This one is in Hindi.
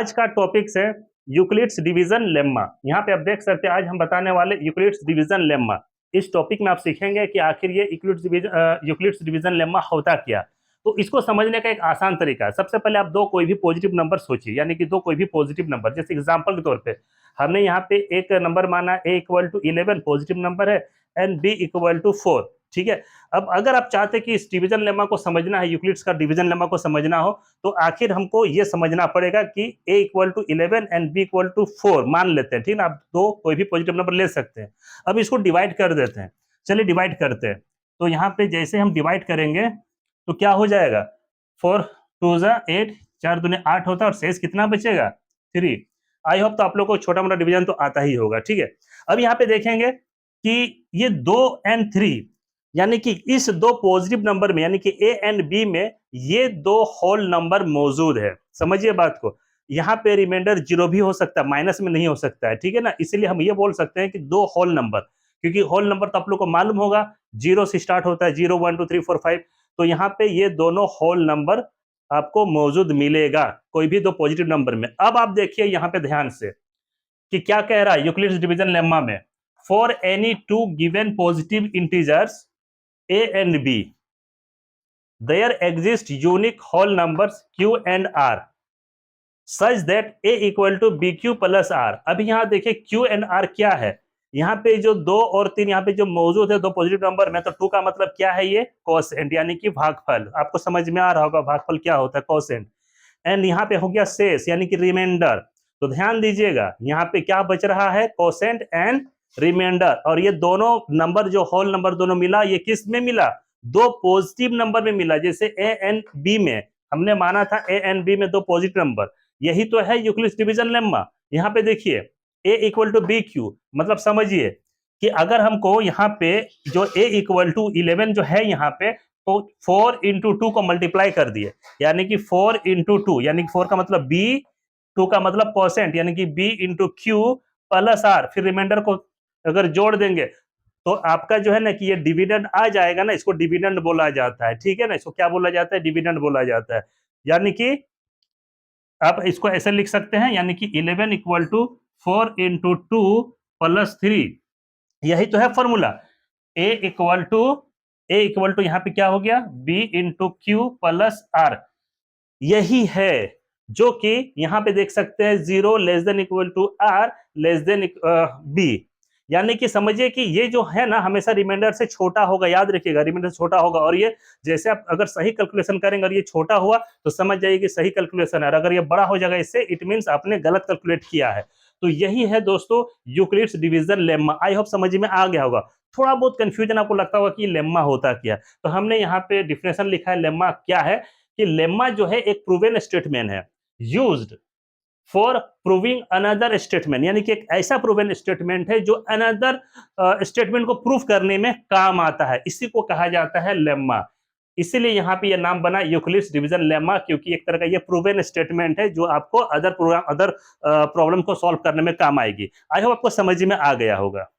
आज का टॉपिक्स है यूक्लिड्स डिवीजन लेम्मा। यहाँ पे आप देख सकते हैं आज हम बताने वाले यूक्लिड्स डिवीजन लेम्मा। इस टॉपिक में आप सीखेंगे कि आखिर ये यूक्लिड्स डिवीजन लेम्मा होता क्या। तो इसको समझने का एक आसान तरीका है। सबसे पहले आप दो कोई भी पॉजिटिव नंबर सोचिए, यानी कि दो कोई भी पॉजिटिव नंबर। जैसे एग्जांपल के तौर पे हमने यहाँ पे एक नंबर माना a = 11 पॉजिटिव नंबर है एंड b = 4। ठीक है। अब अगर आप चाहते हैं कि इस डिवीजन लेमा को समझना है, यूक्लिड्स का डिवीजन लेमा को समझना हो, तो आखिर हमको ये समझना पड़ेगा कि a = 11 एंड b = 4 मान लेते हैं। ठीक है ना, आप दो कोई भी पॉजिटिव नंबर ले सकते हैं। अब इसको डिवाइड कर देते हैं। चलिए डिवाइड करते हैं। तो यहाँ पे जैसे हम डिवाइड करेंगे तो क्या हो जाएगा, 4 2 8, 4 दूनी 8 होता है और शेष कितना बचेगा, 3। आई होप तो आप लोग को छोटा मोटा डिवीजन तो आता ही होगा। ठीक है। अब यहाँ पे देखेंगे कि ये 2 एंड 3, यानी कि इस दो पॉजिटिव नंबर में, यानी कि ए एंड बी में ये दो होल नंबर मौजूद है। समझिए बात को। यहाँ पे रिमाइंडर 0 भी हो सकता है, माइनस में नहीं हो सकता है। ठीक है ना, इसीलिए हम ये बोल सकते हैं कि दो होल नंबर, क्योंकि होल नंबर तो आप लोग को मालूम होगा 0 से स्टार्ट होता है, 0 1 2 3 4 5। तो यहाँ पे ये दोनों होल नंबर आपको मौजूद मिलेगा कोई भी दो पॉजिटिव नंबर में। अब आप देखिए यहाँ पे ध्यान से कि क्या कह रहा है यूक्लिड्स डिवीजन लेम्मा में, for any two given positive integers a and b there exist unique whole numbers q and r such that a = bq + r। अभी यहाँ देखिए q and r क्या है। यहाँ पे जो 2 और 3 यहाँ पे जो मौजूद है दो पॉजिटिव नंबर में, तो 2 का मतलब क्या है, ये कोसेंट यानी कि भागफल। आपको समझ में आ रहा होगा भागफल क्या होता है, कोसेंट। एंड यहाँ पे हो गया शेष यानी कि रिमाइंडर। तो ध्यान दीजिएगा यहाँ पे क्या बच रहा है, कोसेंट एंड रिमाइंडर। और ये दोनों नंबर जो होल नंबर दोनों मिला, ये किस में मिला, दो पॉजिटिव नंबर में मिला। जैसे ए एंड बी में हमने माना था, ए एंड बी में दो पॉजिटिव नंबर, यही तो है यूक्लिड्स डिवीजन लेम्मा। यहाँ पे देखिए a = bq, मतलब समझिए कि अगर हमको यहाँ पे जो a = 11 जो है यहाँ पे, तो 4 × 2 को मल्टीप्लाई कर दिए, यानी कि 4 × 2, यानी कि 4 का मतलब b, 2 का मतलब परसेंट यानी कि b × q + r। फिर रिमाइंडर को अगर जोड़ देंगे तो आपका जो है ना कि ये डिविडेंड आ जाएगा ना, इसको डिविडेंड बोला जाता है। ठीक है ना, इसको क्या बोला जाता है, डिविडेंड बोला जाता है। यानी कि आप इसको ऐसे लिख सकते हैं, यानी कि 11 = 4 × 2 + 3, यही तो है फॉर्मूला। a = यहाँ पे क्या हो गया, b × q + r, यही है जो कि यहाँ पे देख सकते हैं 0 <= r b। यानी कि समझिए कि ये जो है ना हमेशा रिमाइंडर से छोटा होगा, याद रखिएगा रिमाइंडर से छोटा होगा। और ये जैसे आप अगर सही कैलकुलेशन करेंगे और ये छोटा हुआ तो समझ जाइए कि सही कैलकुलेशन है, और अगर ये बड़ा हो जाएगा इससे, इट मींस आपने गलत कैलकुलेट किया है। तो यही है दोस्तों Euclid's division lemma. I hope समझ में आ गया होगा। थोड़ा बहुत कंफ्यूजन आपको लगता होगा कि लेम्मा होता क्या, तो हमने यहाँ पे डिफिनेशन लिखा है लेम्मा क्या है, कि लेम्मा जो है एक प्रूवन स्टेटमेंट है used for proving another statement, यानी कि एक ऐसा प्रूवन स्टेटमेंट है जो अनदर स्टेटमेंट को प्रूव करने में काम आता है, इसी को कहा जाता है लेम्मा। इसीलिए यहाँ पे ये नाम बना यूक्लिड्स डिवीजन लेम्मा, क्योंकि एक तरह का ये प्रूवन स्टेटमेंट है जो आपको अदर प्रॉब्लम को सॉल्व करने में काम आएगी। आई होप आपको समझ में आ गया होगा।